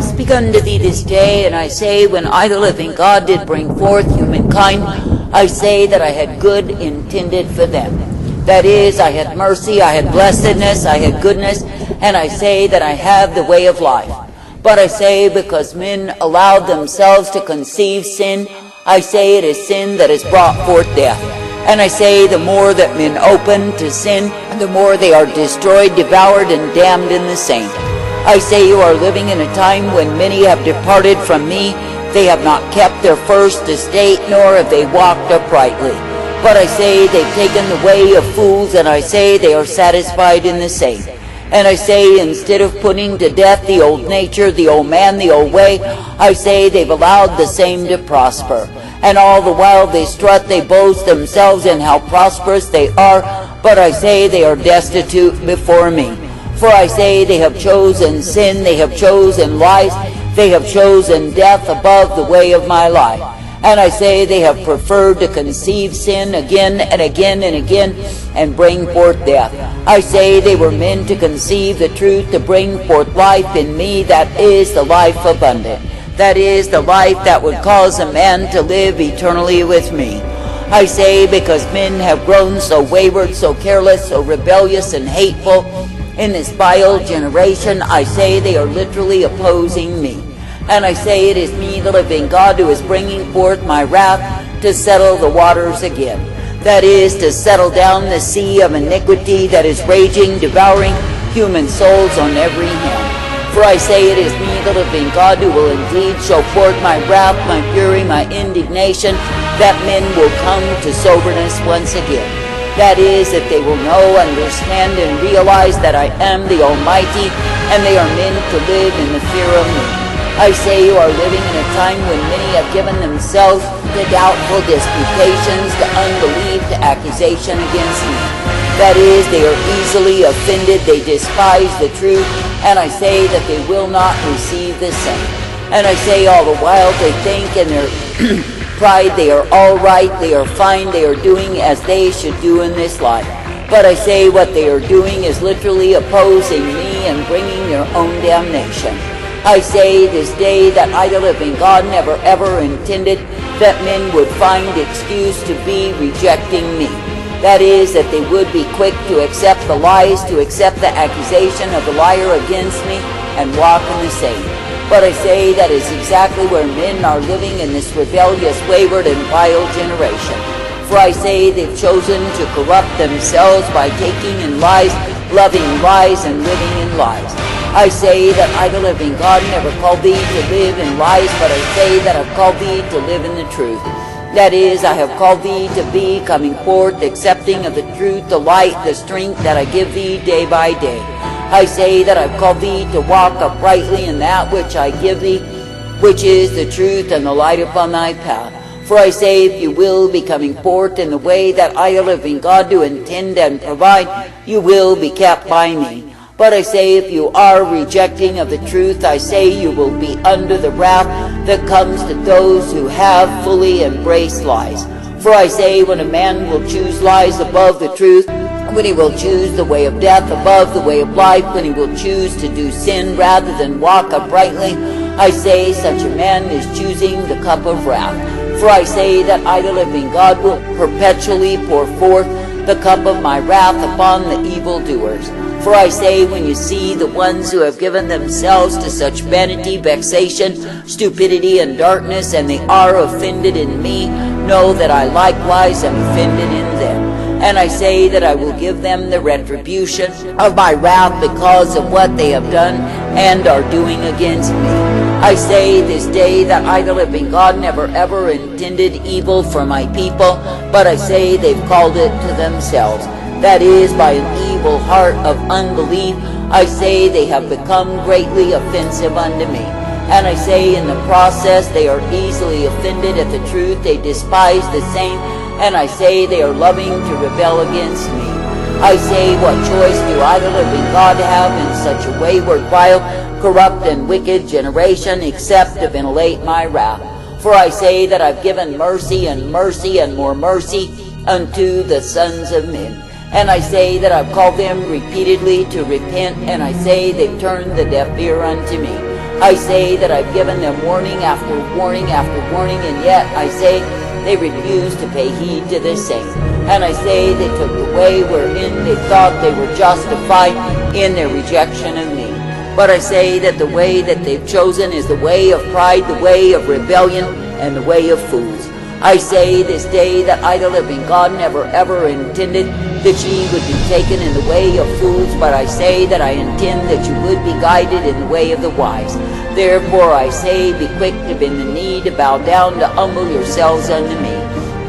speak unto thee this day, and I say, when I, the living God, did bring forth humankind, I say that I had good intended for them. That is, I had mercy, I had blessedness, I had goodness, and I say that I have the way of life. But I say, because men allowed themselves to conceive sin, I say it is sin that has brought forth death. And I say, the more that men open to sin, the more they are destroyed, devoured, and damned in the same. I say you are living in a time when many have departed from me. They have not kept their first estate, nor have they walked uprightly. But I say they've taken the way of fools, and I say they are satisfied in the same. And I say, instead of putting to death the old nature, the old man, the old way, I say they've allowed the same to prosper. And all the while they strut, they boast themselves in how prosperous they are, but I say they are destitute before me. For I say they have chosen sin, they have chosen lies, they have chosen death above the way of my life. And I say they have preferred to conceive sin again and again and again and bring forth death. I say they were meant to conceive the truth, to bring forth life in me, that is the life abundant. That is the life that would cause a man to live eternally with me. I say because men have grown so wayward, so careless, so rebellious and hateful in this vile generation, I say they are literally opposing me. And I say it is me, the living God, who is bringing forth my wrath to settle the waters again. That is, to settle down the sea of iniquity that is raging, devouring human souls on every hand. For I say it is me, the living God, who will indeed show forth my wrath, my fury, my indignation, that men will come to soberness once again. That is, that they will know, understand, and realize that I am the Almighty, and they are meant to live in the fear of me. I say you are living in a time when many have given themselves to doubtful disputations, to unbelief, to accusation against me. That is, they are easily offended, they despise the truth, and I say that they will not receive the same. And I say all the while they think in their pride they are all right, they are fine, they are doing as they should do in this life. But I say what they are doing is literally opposing me and bringing their own damnation. I say this day that I, the living God, never ever intended that men would find excuse to be rejecting me. That is, that they would be quick to accept the lies, to accept the accusation of the liar against me, and walk in the same. But I say that is exactly where men are living in this rebellious, wayward, and vile generation. For I say they've chosen to corrupt themselves by taking in lies, loving lies, and living in lies. I say that I, the living God, never called thee to live in lies, but I say that I've called thee to live in the truth. That is, I have called thee to be coming forth, accepting of the truth, the light, the strength that I give thee day by day. I say that I've called thee to walk uprightly in that which I give thee, which is the truth and the light upon thy path. For I say, if you will be coming forth in the way that I, the living God, do intend and provide, you will be kept by me. But I say, if you are rejecting of the truth, I say you will be under the wrath that comes to those who have fully embraced lies. For I say, when a man will choose lies above the truth, when he will choose the way of death above the way of life, when he will choose to do sin rather than walk uprightly, I say such a man is choosing the cup of wrath. For I say that I, the living God, will perpetually pour forth the cup of my wrath upon the evildoers. For I say, when you see the ones who have given themselves to such vanity, vexation, stupidity, and darkness, and they are offended in me, know that I likewise am offended in them. And I say that I will give them the retribution of my wrath because of what they have done and are doing against me. I say this day that I, the living God, never ever intended evil for my people, but I say they've called it to themselves. That is, by an evil heart of unbelief, I say they have become greatly offensive unto me. And I say in the process they are easily offended at the truth, they despise the same, and I say they are loving to rebel against me. I say, what choice do I, the living God, have in such a wayward, vile, corrupt, and wicked generation, except to ventilate my wrath? For I say that I've given mercy and mercy and more mercy unto the sons of men. And I say that I've called them repeatedly to repent, and I say they've turned the deaf ear unto me. I say that I've given them warning after warning after warning, and yet I say they refuse to pay heed to the same. And I say they took the way wherein they thought they were justified in their rejection of me. But I say that the way that they've chosen is the way of pride, the way of rebellion, and the way of fools. I say this day that I, the living God, never ever intended that ye would be taken in the way of fools, but I say that I intend that you would be guided in the way of the wise. Therefore I say, be quick to bend the knee, to bow down, to humble yourselves unto me.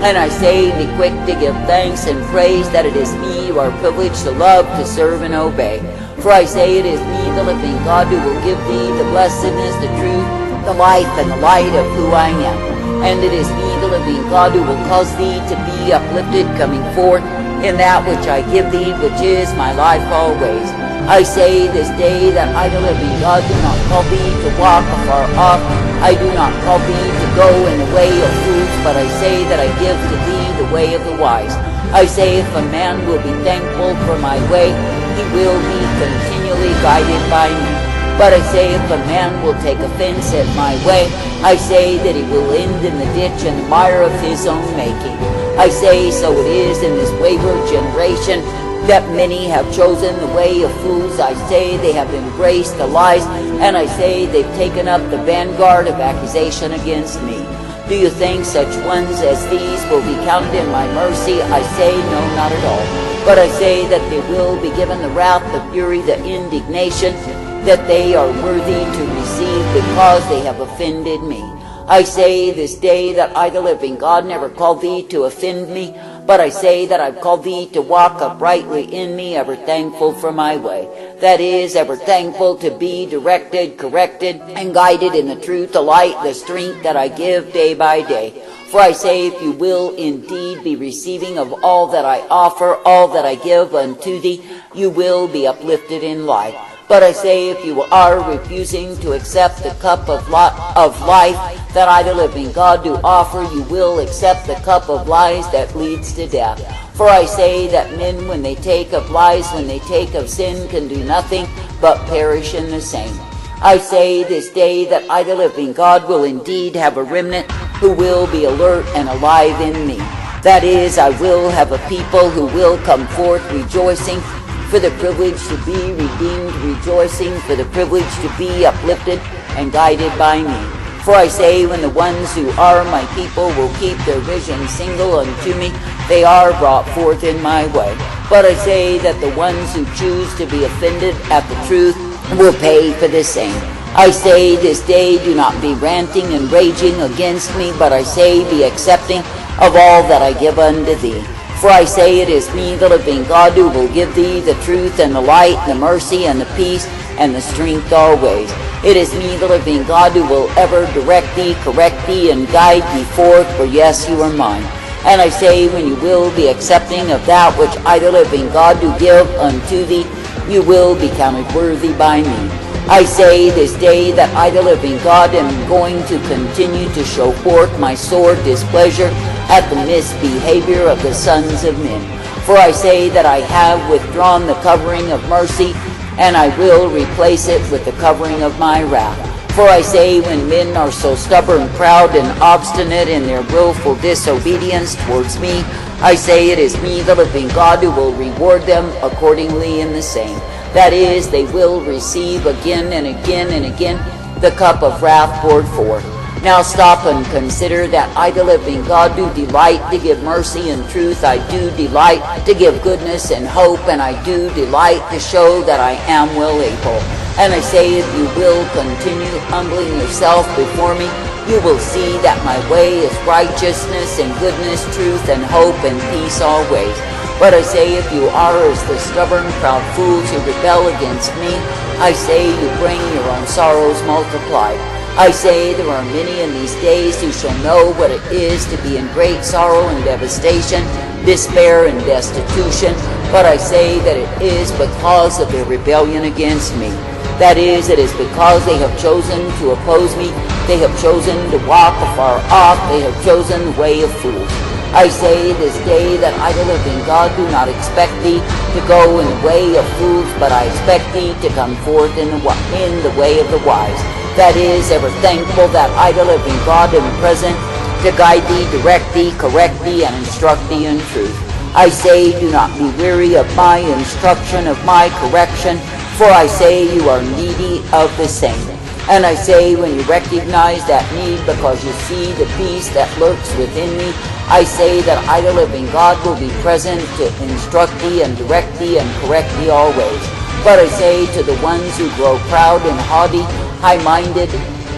And I say, be quick to give thanks and praise, that it is me who are privileged to love, to serve, and obey. For I say it is me, the living God, who will give thee the blessedness, the truth, the life, and the light of who I am. And it is me, the living God, who will cause thee to be uplifted, coming forth in that which I give thee, which is my life always. I say this day that I, the living God, do not call thee to walk afar off. I do not call thee to go in the way of fools, but I say that I give to thee the way of the wise. I say if a man will be thankful for my way, he will be continually guided by me. But I say if a man will take offense at my way, I say that he will end in the ditch and the mire of his own making. I say so it is in this wayward generation that many have chosen the way of fools. I say they have embraced the lies, and I say they've taken up the vanguard of accusation against me. Do you think such ones as these will be counted in my mercy? I say no, not at all. But I say that they will be given the wrath, the fury, the indignation that they are worthy to receive because they have offended me. I say this day that I, the living God, never called thee to offend me, but I say that I've called thee to walk uprightly in me, ever thankful for my way. That is, ever thankful to be directed, corrected, and guided in the truth, the light, the strength that I give day by day. For I say, if you will indeed be receiving of all that I offer, all that I give unto thee, you will be uplifted in life. But I say, if you are refusing to accept the cup of life that I, the living God, do offer, you will accept the cup of lies that leads to death. For I say that men, when they take of lies, when they take of sin, can do nothing but perish in the same. I say this day that I, the living God, will indeed have a remnant who will be alert and alive in me. That is, I will have a people who will come forth rejoicing for the privilege to be redeemed, rejoicing for the privilege to be uplifted and guided by me. For I say, when the ones who are my people will keep their vision single unto me, they are brought forth in my way. But I say that the ones who choose to be offended at the truth will pay for the same. I say this day, do not be ranting and raging against me, but I say, be accepting of all that I give unto thee. For I say, it is me, the living God, who will give thee the truth and the light, the mercy and the peace and the strength always. It is me, the living God, who will ever direct thee, correct thee, and guide thee forth, for yes, you are mine. And I say, when you will be accepting of that which I, the living God, do give unto thee, you will be counted worthy by me. I say this day that I, the living God, am going to continue to show forth my sore displeasure at the misbehavior of the sons of men. For I say that I have withdrawn the covering of mercy, and I will replace it with the covering of my wrath. For I say, when men are so stubborn, proud, and obstinate in their willful disobedience towards me, I say it is me, the living God, who will reward them accordingly in the same. That is, they will receive again and again and again the cup of wrath poured forth. Now stop and consider that I, the living God, do delight to give mercy and truth. I do delight to give goodness and hope, and I do delight to show that I am well able. And I say, if you will continue humbling yourself before me, you will see that my way is righteousness and goodness, truth and hope and peace always. But I say, if you are as the stubborn, proud fools who rebel against me, I say you bring your own sorrows multiplied. I say there are many in these days who shall know what it is to be in great sorrow and devastation, despair and destitution, but I say that it is because of their rebellion against me. That is, it is because they have chosen to oppose me, they have chosen to walk afar off, they have chosen the way of fools. I say this day that I, the living God, do not expect thee to go in the way of fools, but I expect thee to come forth in the way of the wise. That is, ever thankful that I, the living God, am present to guide thee, direct thee, correct thee, and instruct thee in truth. I say, do not be weary of my instruction, of my correction, for I say you are needy of the same. And I say, when you recognize that need because you see the peace that lurks within me, I say that I, the living God, will be present to instruct thee and direct thee and correct thee always. But I say to the ones who grow proud and haughty, high-minded,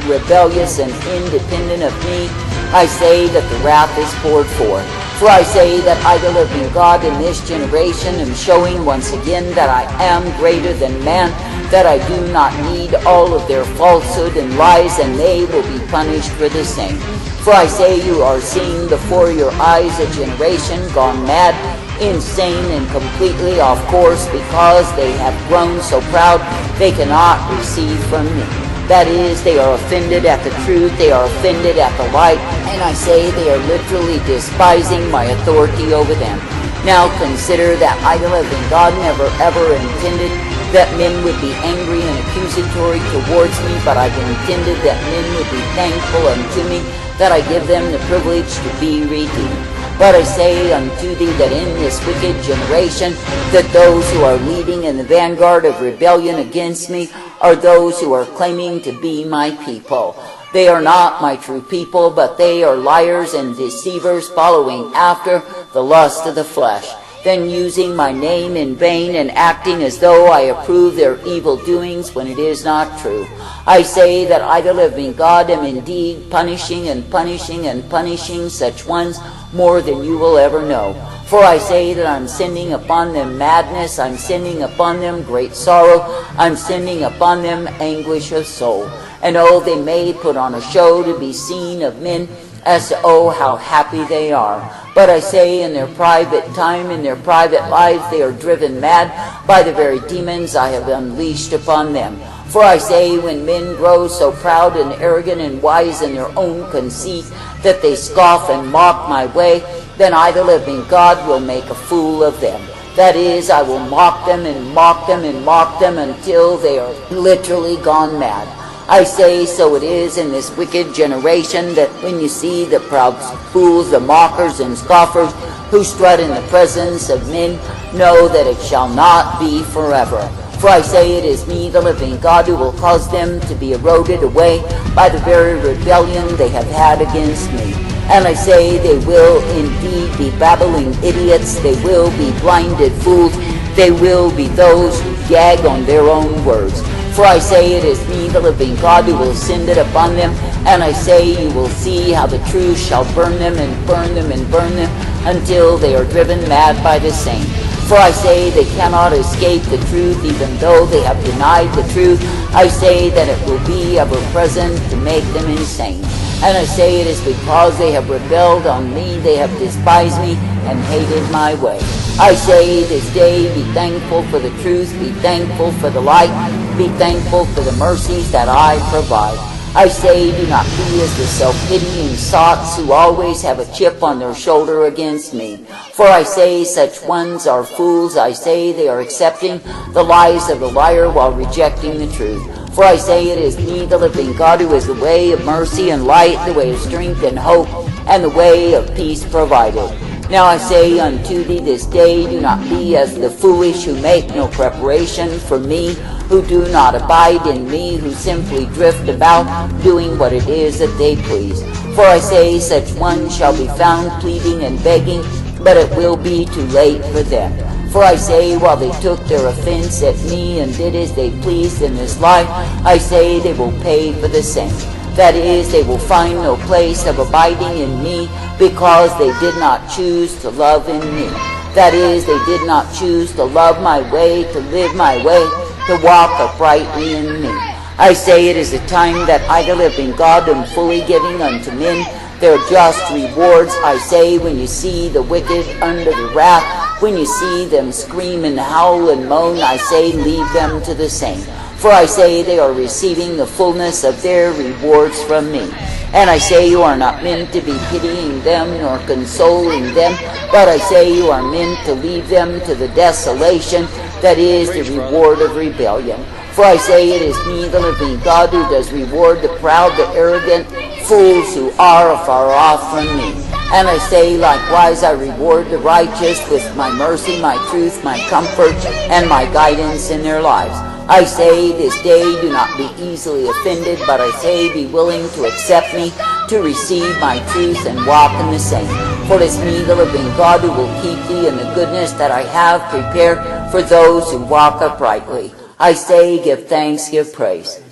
rebellious, and independent of me, I say that the wrath is poured forth. For I say that I, the living God, in this generation am showing once again that I am greater than man, that I do not need all of their falsehood and lies, and they will be punished for the same. For I say you are seeing before your eyes a generation gone mad, insane, and completely off course, because they have grown so proud they cannot receive from me. That is, they are offended at the truth, they are offended at the light, and I say they are literally despising my authority over them. Now consider that I, the living God, never ever intended that men would be angry and accusatory towards me, but I intended that men would be thankful unto me, that I give them the privilege to be redeemed. But I say unto thee that in this wicked generation, that those who are leading in the vanguard of rebellion against me are those who are claiming to be my people. They are not my true people, but they are liars and deceivers, following after the lust of the flesh, then using my name in vain and acting as though I approve their evil doings when it is not true. I say that I, the living God, am indeed punishing and punishing and punishing such ones more than you will ever know. For I say that I'm sending upon them madness, I'm sending upon them great sorrow, I'm sending upon them anguish of soul. And oh, they may put on a show to be seen of men, as to oh, how happy they are. But I say in their private time, in their private lives, they are driven mad by the very demons I have unleashed upon them. For I say, when men grow so proud and arrogant and wise in their own conceit that they scoff and mock my way, then I, the living God, will make a fool of them. That is, I will mock them and mock them and mock them until they are literally gone mad. I say, so it is in this wicked generation, that when you see the proud fools, the mockers and scoffers, who strut in the presence of men, know that it shall not be forever. For I say it is me, the living God, who will cause them to be eroded away by the very rebellion they have had against me. And I say they will indeed be babbling idiots, they will be blinded fools, they will be those who gag on their own words. For I say it is me, the living God, who will send it upon them, and I say you will see how the truth shall burn them and burn them and burn them until they are driven mad by the same. For I say they cannot escape the truth, even though they have denied the truth. I say that it will be ever present to make them insane. And I say it is because they have rebelled on me, they have despised me and hated my way. I say this day, be thankful for the truth, be thankful for the light, be thankful for the mercies that I provide. I say, do not be as the self-pitying sots who always have a chip on their shoulder against me. For I say such ones are fools. I say they are accepting the lies of the liar while rejecting the truth. For I say it is me, the living God, who is the way of mercy and light, the way of strength and hope, and the way of peace provided. Now I say unto thee this day, do not be as the foolish who make no preparation for me, who do not abide in me, who simply drift about, doing what it is that they please. For I say such ones shall be found pleading and begging, but it will be too late for them. For I say, while they took their offense at me and did as they pleased in this life, I say they will pay for the same. That is, they will find no place of abiding in me, because they did not choose to love in me. That is, they did not choose to love my way, to live my way, to walk uprightly in me. I say it is a time that I, the living God, am fully giving unto men their just rewards. I say, when you see the wicked under the wrath, when you see them scream and howl and moan, I say, leave them to the same. For I say they are receiving the fullness of their rewards from me. And I say you are not meant to be pitying them nor consoling them, but I say you are meant to leave them to the desolation that is the reward of rebellion. For I say it is me, the living God, who does reward the proud, the arrogant, fools who are afar off from me. And I say likewise I reward the righteous with my mercy, my truth, my comfort, and my guidance in their lives. I say this day do not be easily offended, but I say be willing to accept me, to receive my truth and walk in the same. For it is me, the living God, who will keep thee in the goodness that I have prepared for those who walk uprightly. I say give thanks, give praise.